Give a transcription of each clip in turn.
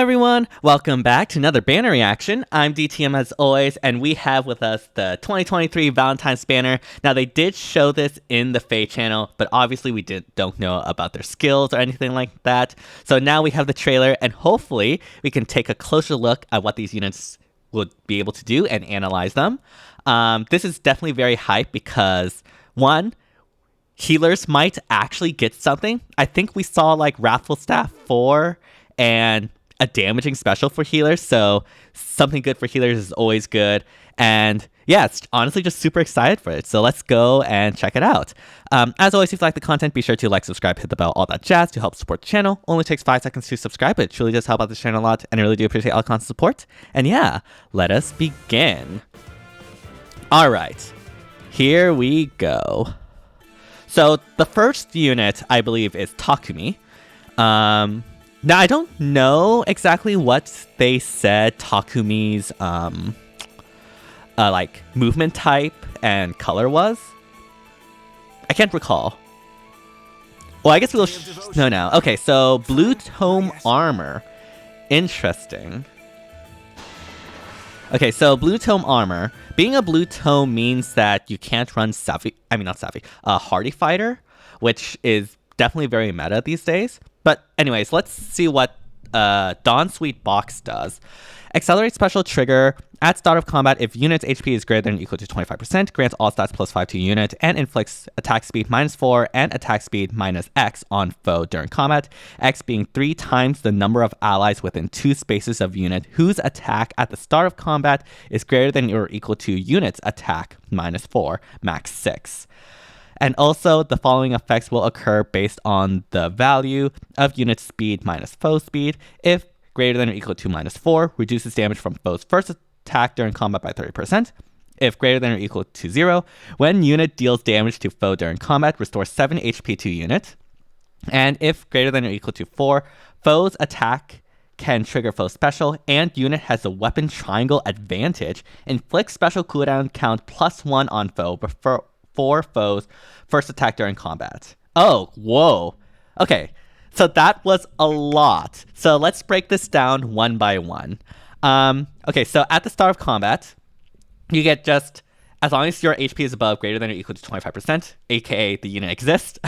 everyone, welcome back to another banner reaction. I'm DTM as always, and we have with us the 2023 Valentine's banner. Now they did show this in the FEH channel, but obviously we don't know about their skills or anything like that. So now we have the trailer, and hopefully we can take a closer look at what these units will be able to do and analyze them. This is definitely very hype because, one, healers might actually get something. I think we saw like Wrathful Staff 4 and a damaging special for healers, so something good for healers is always good. And yeah, it's honestly just super excited for it, so let's go and check it out. As always, if you like the content, be sure to like, subscribe, hit the bell, all that jazz to help support the channel. Only takes 5 seconds to subscribe, but it truly does help out the channel a lot, and I really do appreciate all constant support. And yeah, let us begin. Alright, here we go. So the first unit, I believe, is Takumi. Now, I don't know exactly what they said Takumi's like movement type and color was. I can't recall. Well, I guess we'll know now. Okay, so blue tome armor. Interesting. Okay, so blue tome armor. Being a blue tome means that you can't run hardy fighter, which is definitely very meta these days. But anyways, let's see what Dawn Sweet Box does. Accelerate special trigger. At start of combat, if unit's HP is greater than or equal to 25%, grants all stats +5 to unit, and inflicts attack speed -4 and attack speed -X on foe during combat, X being 3 times the number of allies within 2 spaces of unit whose attack at the start of combat is greater than or equal to unit's attack -4, max 6. And also, the following effects will occur based on the value of unit speed minus foe speed. If greater than or equal to -4, reduces damage from foe's first attack during combat by 30%. If greater than or equal to 0, when unit deals damage to foe during combat, restores 7 HP to unit. And if greater than or equal to 4, foe's attack can trigger foe special, and unit has a weapon triangle advantage, inflicts special cooldown count +1 on foe before for foes first attack during combat. Oh, whoa. Okay, so that was a lot. So let's break this down one by one. Okay, so at the start of combat, you get just, as long as your HP is above greater than or equal to 25%, aka the unit exists,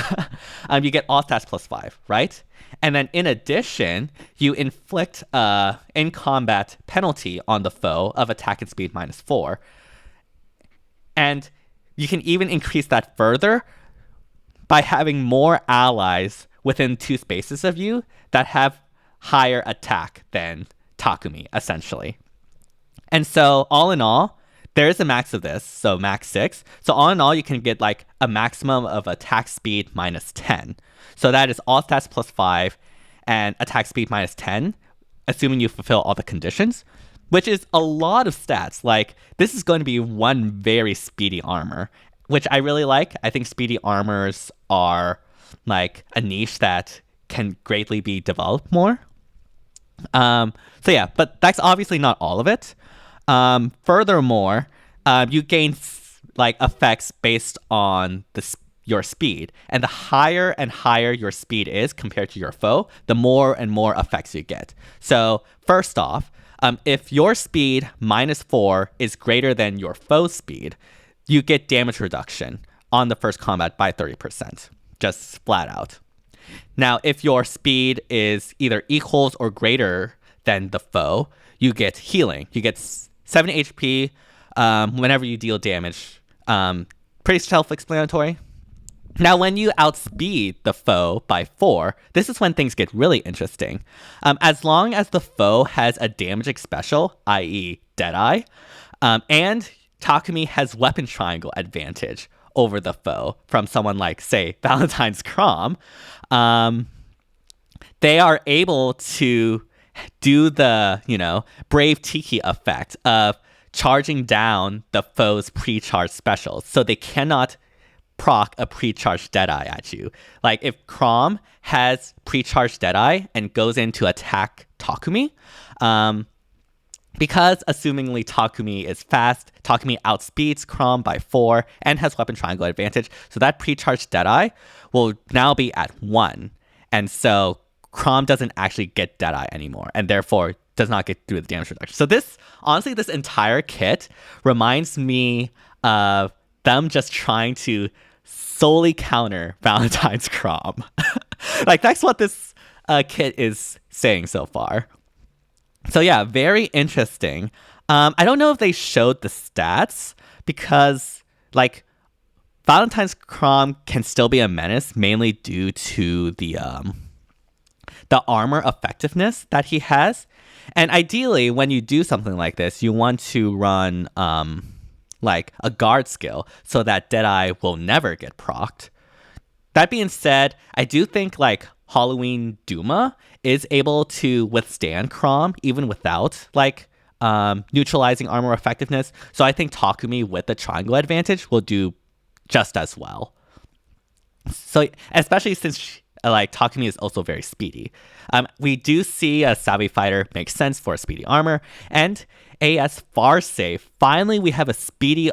you get all stats +5, right? And then in addition, you inflict in combat penalty on the foe of attack and speed -4. And you can even increase that further by having more allies within 2 spaces of you that have higher attack than Takumi, essentially. And so, all in all, there is a max of this, so max 6. So all in all, you can get like a maximum of attack speed -10. So that is all stats +5 and attack speed -10, assuming you fulfill all the conditions, which is a lot of stats. Like, this is going to be one very speedy armor, which I really like. I think speedy armors are like a niche that can greatly be developed more. So yeah, but that's obviously not all of it. Furthermore, you gain like effects based on your speed, and the higher and higher your speed is compared to your foe, the more and more effects you get. So first off, if your speed -4 is greater than your foe's speed, you get damage reduction on the first combat by 30%, just flat out. Now, if your speed is either equals or greater than the foe, you get healing. You get 7 HP whenever you deal damage. Pretty self-explanatory. Now, when you outspeed the foe by 4, this is when things get really interesting. As long as the foe has a damaging special, i.e. Deadeye, and Takumi has weapon triangle advantage over the foe from someone like, say, Valentine's Crom, they are able to do the, Brave Tiki effect of charging down the foe's pre-charged specials. So they cannot proc a pre-charged Deadeye at you. Like, if Crom has pre-charged Deadeye and goes in to attack Takumi, because assumingly Takumi is fast, Takumi outspeeds Crom by 4 and has weapon triangle advantage, so that pre-charged Deadeye will now be at 1. And so Chrom doesn't actually get Deadeye anymore, and therefore does not get through the damage reduction. So this, honestly, this entire kit reminds me of them just trying to solely counter Valentine's Chrom. Like, that's what this kit is saying so far. So yeah, very interesting. I don't know if they showed the stats because, like, Valentine's Chrom can still be a menace, mainly due to the armor effectiveness that he has. And ideally, when you do something like this, you want to run like a guard skill so that Deadeye will never get procced. That being said, I do think like Halloween Duma is able to withstand Chrom even without like neutralizing armor effectiveness. So I think Takumi with the triangle advantage will do just as well. So especially since like Takumi is also very speedy. We do see a Savvy Fighter makes sense for speedy armor, and AS Far Save. Finally, we have a speedy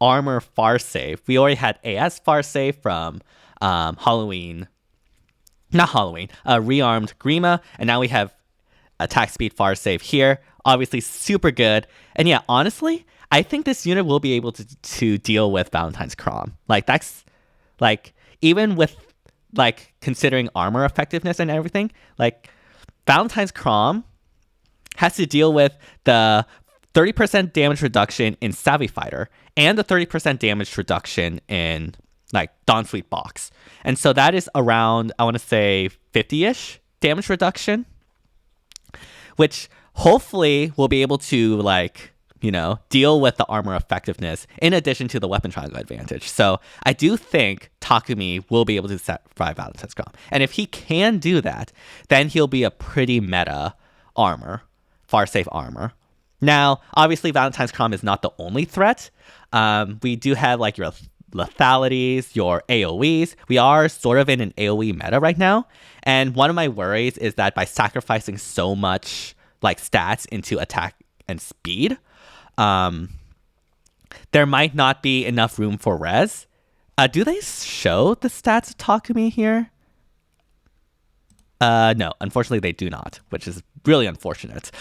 armor Far Save. We already had AS Far Save from Rearmed Grima, and now we have attack speed Far Save here. Obviously, super good. And yeah, honestly, I think this unit will be able to deal with Valentine's Chrom. Like, that's like, even with like considering armor effectiveness and everything, like Valentine's Chrom has to deal with the 30% damage reduction in Savvy Fighter and the 30% damage reduction in like Dawnfleet Box. And so that is around, I want to say 50-ish damage reduction, which hopefully will be able to like, you know, deal with the armor effectiveness in addition to the weapon triangle advantage. So I do think Takumi will be able to survive Valentine's Chrom. And if he can do that, then he'll be a pretty meta armor, far safe armor. Now, obviously, Valentine's Chrom is not the only threat. We do have like your lethalities, your AoEs. We are sort of in an AoE meta right now. And one of my worries is that by sacrificing so much like stats into attack and speed, there might not be enough room for res. Do they show the stats of Takumi here? No, unfortunately they do not, which is really unfortunate.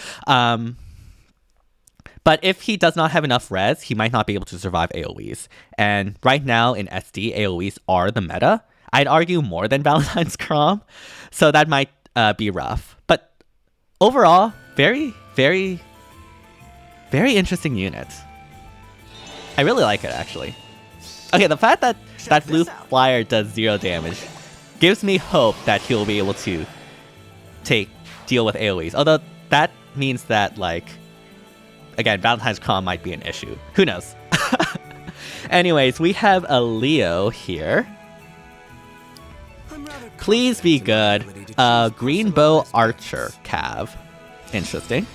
But if he does not have enough res, he might not be able to survive AoEs. And right now in SD, AoEs are the meta. I'd argue more than Valentine's Chrom, so that might be rough. But overall, very, very, very interesting unit. I really like it, actually. Okay, the fact that that blue flyer does 0 damage gives me hope that he'll be able to deal with AoEs. Although that means that, like, again, Valentine's Chrom might be an issue. Who knows? Anyways, we have a Leo here. Please be good. Green Bow Archer Cav. Interesting.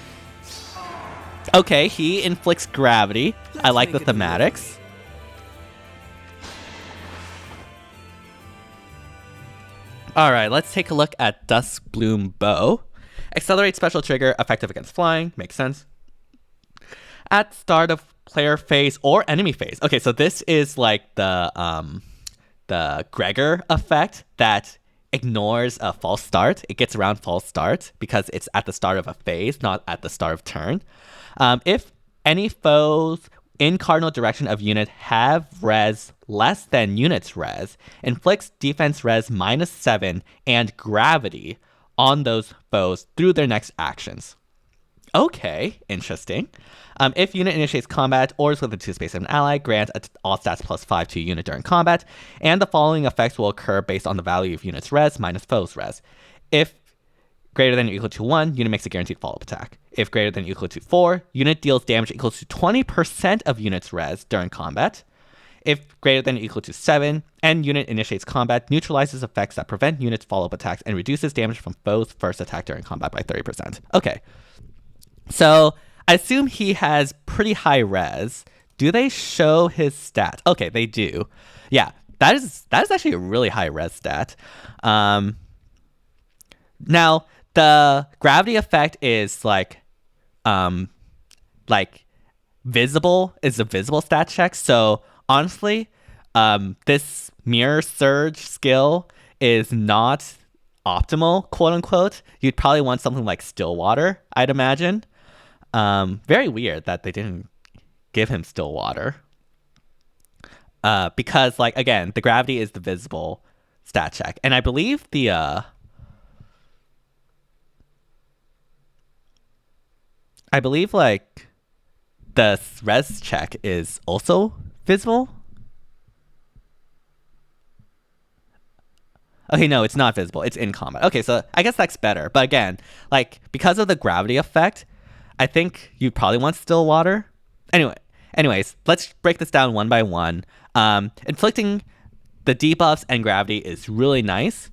Okay, he inflicts gravity. I like the thematics. Alright, let's take a look at Duskbloom Bow. Accelerate special trigger, effective against flying. Makes sense. At start of player phase or enemy phase. Okay, so this is like the Gregor effect that ignores a false start. It gets around false start because it's at the start of a phase, not at the start of turn. If any foes in cardinal direction of unit have res less than unit's res, inflicts defense res -7 and gravity on those foes through their next actions. Okay, interesting. If unit initiates combat or is within 2 space of an ally, grant all stats +5 to unit during combat, and the following effects will occur based on the value of unit's res minus foe's res. If greater than or equal to 1, unit makes a guaranteed follow-up attack. If greater than or equal to 4, unit deals damage equal to 20% of unit's res during combat. If greater than or equal to 7, and unit initiates combat, neutralizes effects that prevent unit's follow-up attacks and reduces damage from foe's first attack during combat by 30%. Okay. So I assume he has pretty high res. Do they show his stat? Okay, they do. Yeah, that is actually a really high res stat. Now the gravity effect is like visible, is a visible stat check. So honestly, this mirror surge skill is not optimal, quote unquote, you'd probably want something like Stillwater, I'd imagine. Very weird that they didn't give him Stillwater. Because, like, again, the gravity is the visible stat check. And I believe like, the res check is also visible. Okay, no, it's not visible. It's in combat. Okay, so I guess that's better. But again, like, because of the gravity effect, I think you probably want Stillwater. Anyways, let's break this down one by one. Inflicting the debuffs and gravity is really nice,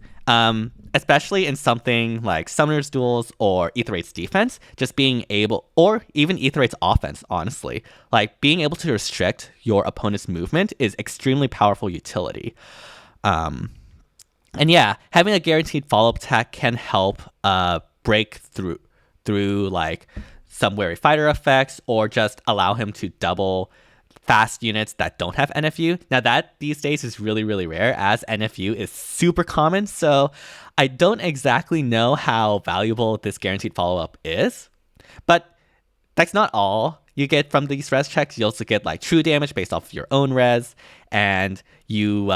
especially in something like Summoner's Duels or Aether8's defense. Just being able, or even Aether8's offense, honestly, like being able to restrict your opponent's movement is extremely powerful utility. And yeah, having a guaranteed follow-up attack can help break through like some wary fighter effects, or just allow him to double fast units that don't have NFU. Now that these days is really, really rare, as NFU is super common, so I don't exactly know how valuable this guaranteed follow-up is. But that's not all you get from these res checks. You also get like true damage based off of your own res, and you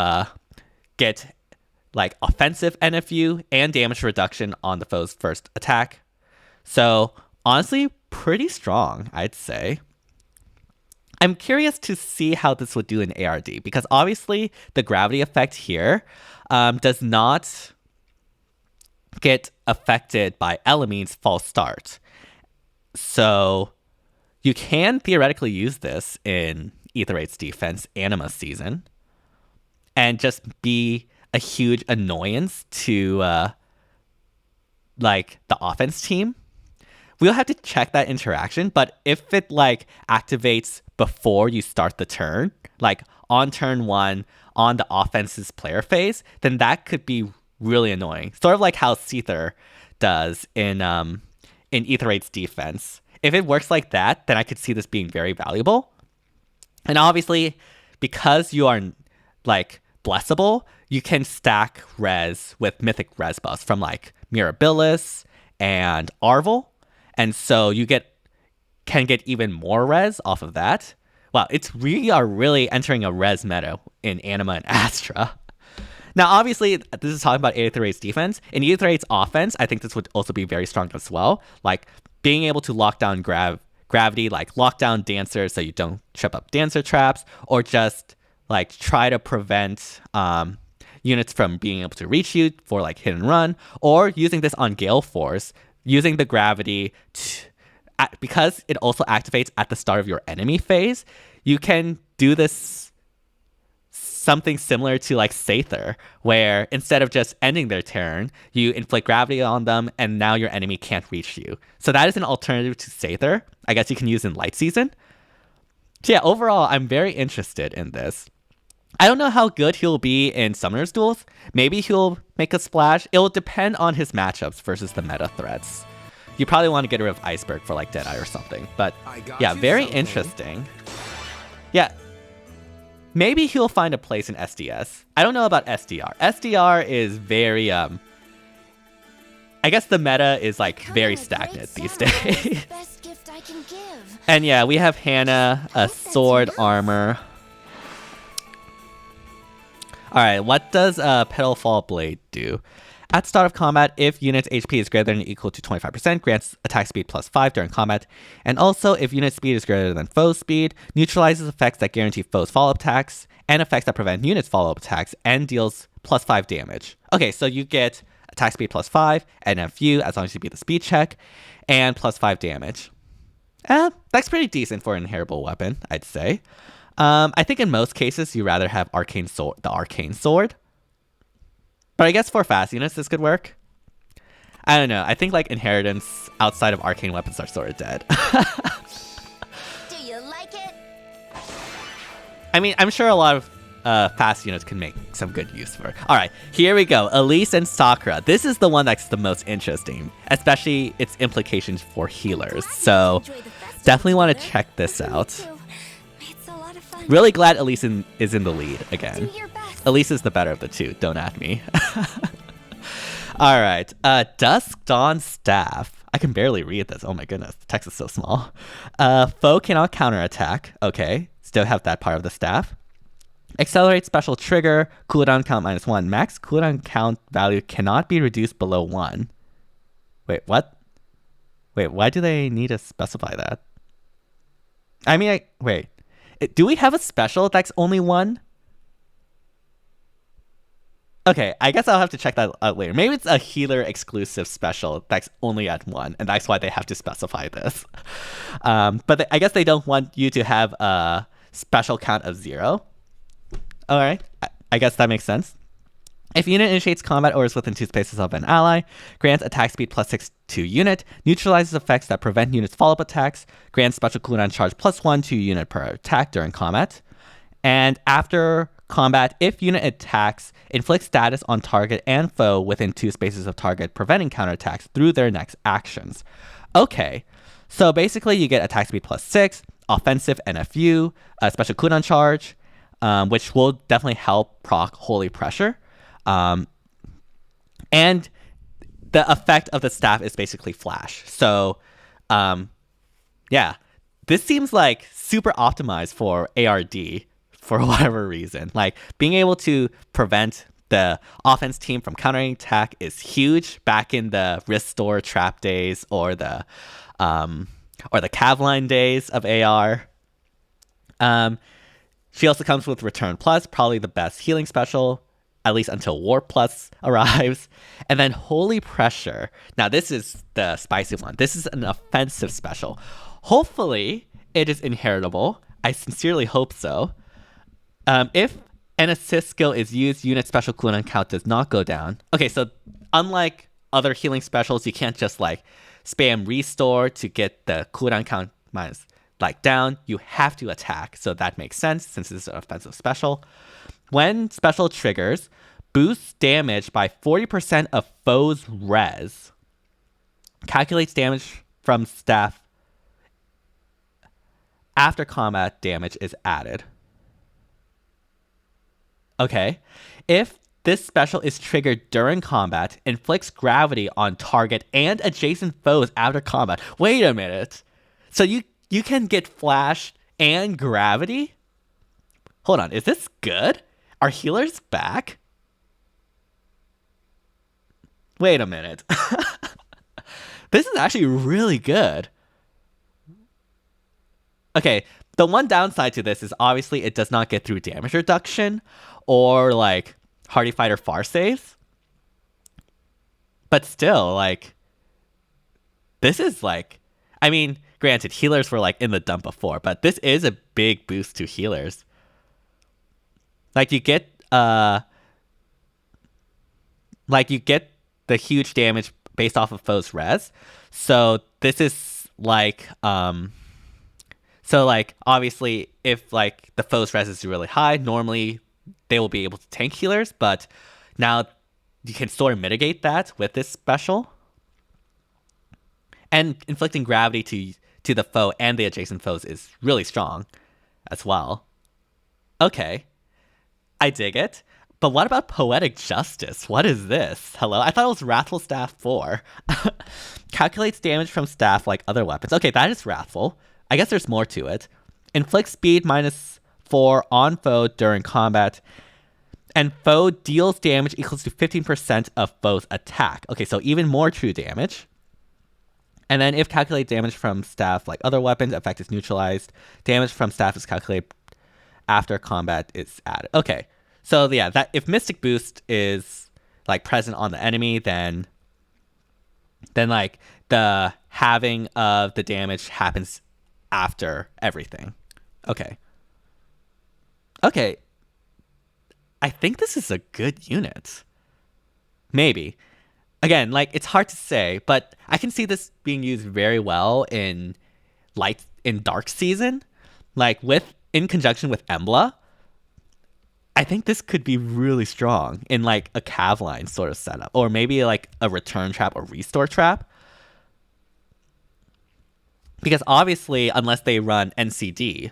get like offensive NFU and damage reduction on the foe's first attack. So honestly, pretty strong, I'd say. I'm curious to see how this would do in ARD, because obviously the gravity effect here does not get affected by Elamene's false start. So you can theoretically use this in Aether8's defense Anima season and just be a huge annoyance to like the offense team. We'll have to check that interaction, but if it like activates before you start the turn, like on turn 1 on the offense's player phase, then that could be really annoying. Sort of like how Seether does in Aether8's defense. If it works like that, then I could see this being very valuable. And obviously, because you are like blessable, you can stack res with mythic res buffs from like Mirabilis and Arvel. And so you can get even more res off of that. Wow, we are really entering a res meta in Anima and Astra. Now, obviously, this is talking about Aether8's defense. In Aether8's offense, I think this would also be very strong as well. Like being able to lock down gravity, like lock down dancers so you don't trip up dancer traps, or just like try to prevent units from being able to reach you for like hit and run, or using this on Gale Force, using the gravity because it also activates at the start of your enemy phase. You can do this something similar to like Seether, where instead of just ending their turn, you inflict gravity on them and now your enemy can't reach you. So that is an alternative to Seether. I guess you can use in Light Season. So yeah, overall, I'm very interested in this. I don't know how good he'll be in Summoner's Duels. Maybe he'll make a splash. It'll depend on his matchups versus the meta threats. You probably want to get rid of Iceberg for like Deadeye or something. But yeah, very interesting. Yeah, maybe he'll find a place in SDS. I don't know about SDR. SDR is very, I guess the meta is like very stagnant these days. And yeah, we have Hannah, a sword armor. Alright, what does Petalfall Blade do? At start of combat, if unit's HP is greater than or equal to 25%, grants attack speed +5 during combat. And also, if unit speed is greater than foe speed, neutralizes effects that guarantee foes follow-up attacks, and effects that prevent units follow-up attacks, and deals +5 damage. Okay, so you get attack speed +5, and FU, as long as you beat the speed check, and +5 damage. That's pretty decent for an inheritable weapon, I'd say. I think in most cases, you rather have the Arcane Sword. But I guess for fast units, this could work. I don't know. I think like inheritance outside of arcane weapons are sort of dead. Do you like it? I mean, I'm sure a lot of fast units can make some good use for it. All right, here we go. Elise and Sakura. This is the one that's the most interesting, especially its implications for healers. So definitely want to check this out. Really glad Elise is in the lead again. Elise is the better of the two, don't at me. All right. Dusk Dawn Staff. I can barely read this. Oh my goodness. The text is so small. Foe cannot counterattack. Okay. Still have that part of the staff. Accelerate special trigger. Cooldown count -1. Max cooldown count value cannot be reduced below 1. Wait, what? Wait, why do they need to specify that? I mean, wait. Do we have a special that's only 1? Okay, I guess I'll have to check that out later. Maybe it's a healer exclusive special that's only at 1, and that's why they have to specify this. But I guess they don't want you to have a special count of 0. All right, I guess that makes sense. If unit initiates combat or is within 2 spaces of an ally, grants attack speed +6 to unit, neutralizes effects that prevent units' follow-up attacks, grants special cooldown charge +1 to unit per attack during combat, and after combat, if unit attacks, inflicts status on target and foe within 2 spaces of target, preventing counterattacks through their next actions. Okay, so basically you get attack speed +6, offensive NFU, a special cooldown charge, which will definitely help proc Holy Pressure. And the effect of the staff is basically flash. So, yeah, this seems like super optimized for ARD for whatever reason. Like being able to prevent the offense team from countering attack is huge back in the Restore Trap days or the Cavline days of AR. She also comes with Return Plus, probably the best healing special, at least until Warp Plus arrives. And then Holy Pressure. Now, this is the spicy one. This is an offensive special. Hopefully, it is inheritable. I sincerely hope so. If an assist skill is used, unit special cooldown count does not go down. Okay, so unlike other healing specials, you can't just like spam Restore to get the cooldown count minus down. You have to attack, so that makes sense since this is an offensive special. When special triggers, boosts damage by 40% of foe's res. Calculates damage from staff after combat damage is added. Okay. If this special is triggered during combat, inflicts gravity on target and adjacent foes after combat. Wait a minute. So you can get flash and gravity? Hold on, is this good? Are healers back? Wait a minute. This is actually really good. Okay, the one downside to this is obviously it does not get through damage reduction or like Hardy Fighter far saves. But still, like, this is like, I mean, granted, healers were like in the dump before, but this is a big boost to healers. Like you get the huge damage based off of foe's res. So this is like so like obviously if like the foe's res is really high, normally they will be able to tank healers, but now you can sort of mitigate that with this special. And inflicting gravity to the foe and the adjacent foes is really strong as well. Okay. I dig it. But what about Poetic Justice? What is this? Hello? I thought it was Wrathful Staff 4. Calculates damage from staff like other weapons. Okay, that is Wrathful. I guess there's more to it. Inflicts speed -4 on foe during combat. And foe deals damage equals to 15% of foe's attack. Okay, so even more true damage. And then if calculate damage from staff like other weapons, effect is neutralized. Damage from staff is calculated after combat is added. Okay, so yeah, that if Mystic Boost is like present on the enemy, then like the halving of the damage happens after everything. Okay. I think this is a good unit. Maybe. Again, like it's hard to say, but I can see this being used very well in Dark Season, like in conjunction with Emblem. I think this could be really strong in like a Cavline sort of setup, or maybe like a Return Trap or Restore Trap. Because obviously, unless they run NCD,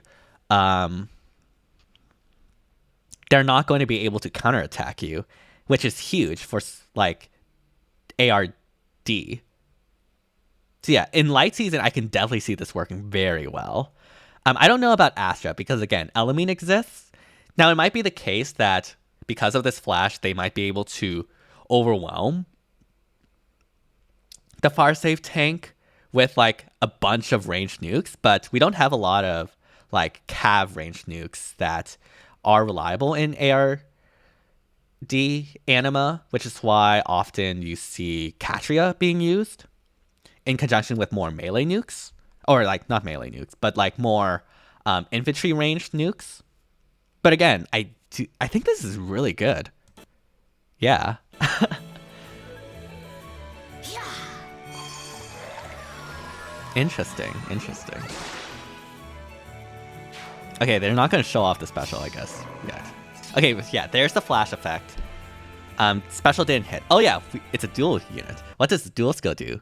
they're not going to be able to counterattack you, which is huge for like ARD. So yeah, in light season, I can definitely see this working very well. I don't know about Astra because again, Elamine exists. Now it might be the case that because of this flash, they might be able to overwhelm the Farsafe tank with like a bunch of ranged nukes, but we don't have a lot of like cav ranged nukes that are reliable in ARD anima, which is why often you see Katria being used in conjunction with more melee nukes, or like not melee nukes, but like more infantry ranged nukes. But again, I think this is really good. Yeah. Interesting. Okay, they're not going to show off the special, I guess. Yeah. Okay, but yeah, there's the flash effect. Special didn't hit. Oh yeah, it's a dual unit. What does the dual skill do?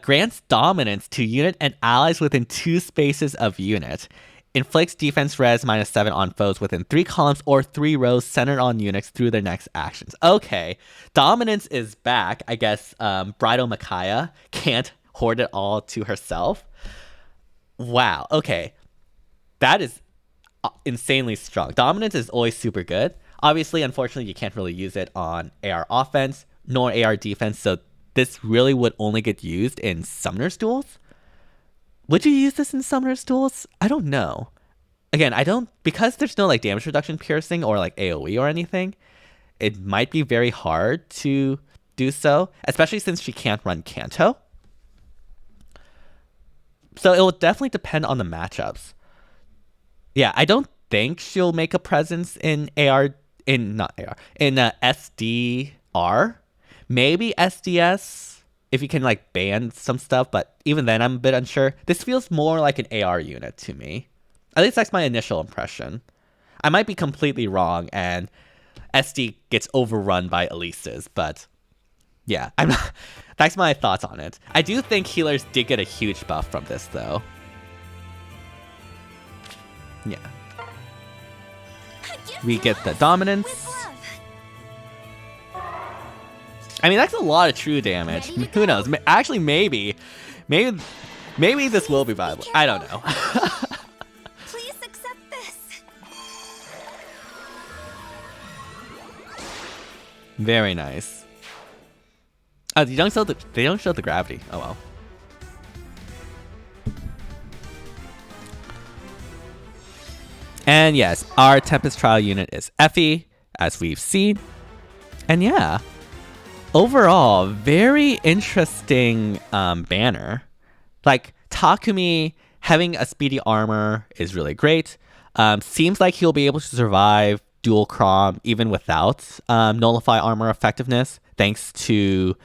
Grants dominance to unit and allies within 2 spaces of unit. Inflicts defense res -7 on foes within 3 columns or 3 rows centered on units through their next actions. Okay, dominance is back. I guess Bridal Micaiah can't hoard it all to herself. Wow, okay. That is insanely strong. Dominance is always super good. Obviously, unfortunately, you can't really use it on AR offense nor AR defense, so this really would only get used in Summoner's duels. Would you use this in Summoner's duels? I don't know. Again, I don't, because there's no like damage reduction piercing or like AoE or anything, it might be very hard to do so, especially since she can't run Kanto. So it will definitely depend on the matchups. Yeah, I don't think she'll make a presence in SDR. Maybe SDS if you can like ban some stuff, but even then I'm a bit unsure. This feels more like an AR unit to me. At least that's my initial impression. I might be completely wrong and SD gets overrun by Elises, but yeah, that's my thoughts on it. I do think healers did get a huge buff from this though. Yeah. We get the dominance. I mean, that's a lot of true damage. Who knows? Actually, maybe this will be viable. I don't know. Please accept this. Very nice. Oh, they don't show the gravity. Oh well. And yes, our Tempest Trial unit is Effie, as we've seen. And yeah, overall, very interesting banner. Like, Takumi having a speedy armor is really great. Seems like he'll be able to survive dual Crom even without nullify armor effectiveness, thanks to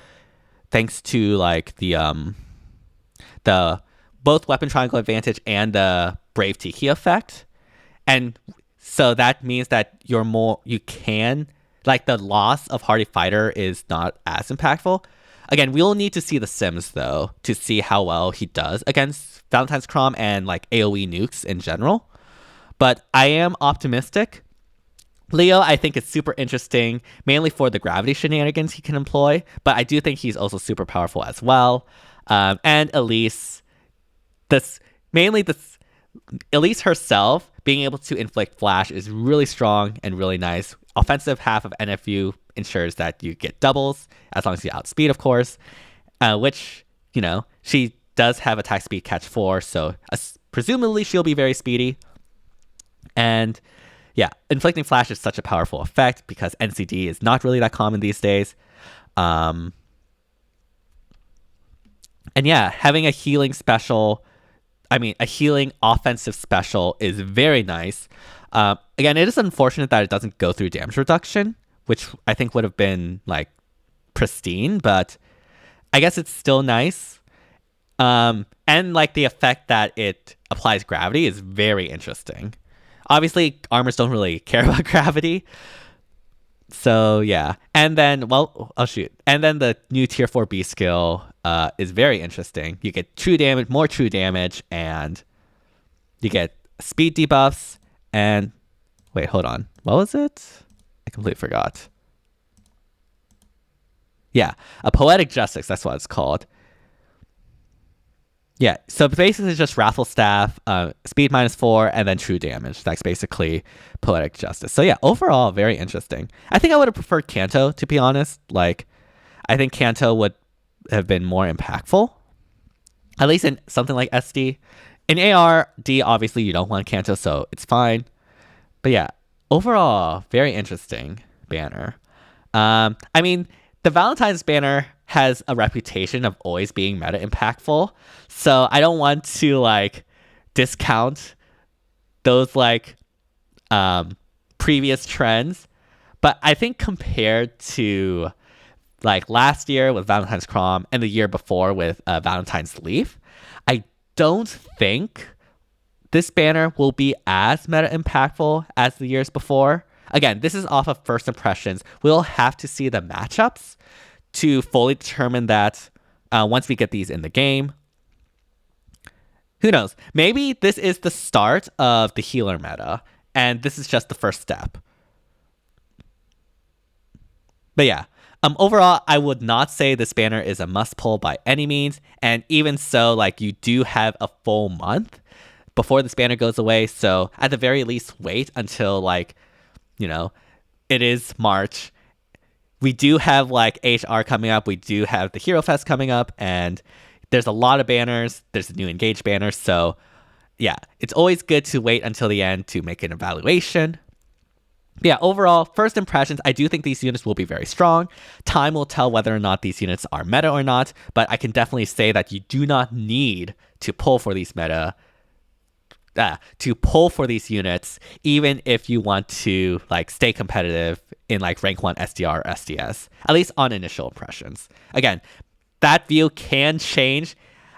like the both weapon triangle advantage and the Brave Tiki effect. And so that means that you can, like, the loss of Hardy Fighter is not as impactful. Again, we'll need to see the Sims though to see how well he does against Valentine's Crom and like AoE nukes in general. But I am optimistic. Leo, I think, is super interesting, mainly for the gravity shenanigans he can employ, but I do think he's also super powerful as well. And Elise, Elise herself being able to inflict flash is really strong and really nice. Offensive half of NFU ensures that you get doubles, as long as you outspeed, of course, which, you know, she does have attack speed catch 4, so presumably she'll be very speedy. And yeah, inflicting flash is such a powerful effect because NCD is not really that common these days. And yeah, having a healing offensive special is very nice. Again, it is unfortunate that it doesn't go through damage reduction, which I think would have been like pristine, but I guess it's still nice. And like the effect that it applies gravity is very interesting. Obviously, armors don't really care about gravity. So yeah. And then, And then the new tier 4B skill is very interesting. You get more true damage, and you get speed debuffs, and wait, hold on. What was it? I completely forgot. Yeah, a poetic justice. That's what it's called. Yeah, so basically it's just Raffle Staff, speed -4, and then true damage. That's basically Poetic Justice. So yeah, overall, very interesting. I think I would have preferred Kanto, to be honest. Like, I think Kanto would have been more impactful, at least in something like SD. In ARD, obviously you don't want Kanto, so it's fine. But yeah, overall, very interesting banner. I mean, the Valentine's banner has a reputation of always being meta impactful, so I don't want to like discount those like previous trends, but I think compared to like last year with Valentine's Crom and the year before with Valentine's Leaf, I don't think this banner will be as meta impactful as the years before. Again, this is off of first impressions. We'll have to see the matchups to fully determine that once we get these in the game. Who knows? Maybe this is the start of the healer meta, and this is just the first step. But yeah, overall, I would not say this banner is a must pull by any means. And even so, like, you do have a full month before this banner goes away. So at the very least, wait until like, you know, it is March. We do have like HR coming up. We do have the Hero Fest coming up, and there's a lot of banners. There's a new Engage banner. So yeah, it's always good to wait until the end to make an evaluation. Yeah, overall, first impressions, I do think these units will be very strong. Time will tell whether or not these units are meta or not, but I can definitely say that you do not need to pull for these units, even if you want to like stay competitive in like rank 1 SDR or SDS, at least on initial impressions. Again, that view can change.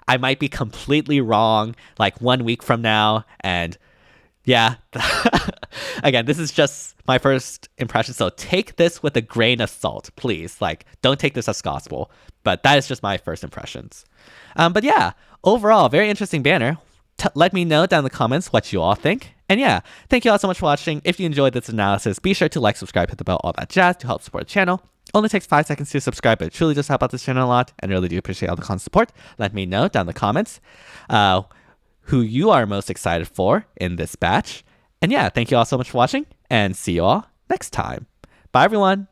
I might be completely wrong like 1 week from now, and yeah, again, this is just my first impression, so take this with a grain of salt, please. Like, don't take this as gospel, but that is just my first impressions. But yeah, overall, very interesting banner. Let me know down in the comments what you all think. And yeah, thank you all so much for watching. If you enjoyed this analysis, be sure to like, subscribe, hit the bell, all that jazz to help support the channel. Only takes 5 seconds to subscribe, but it truly does help out this channel a lot, and really do appreciate all the constant support. Let me know down in the comments who you are most excited for in this batch. And yeah, thank you all so much for watching, and see you all next time. Bye, everyone.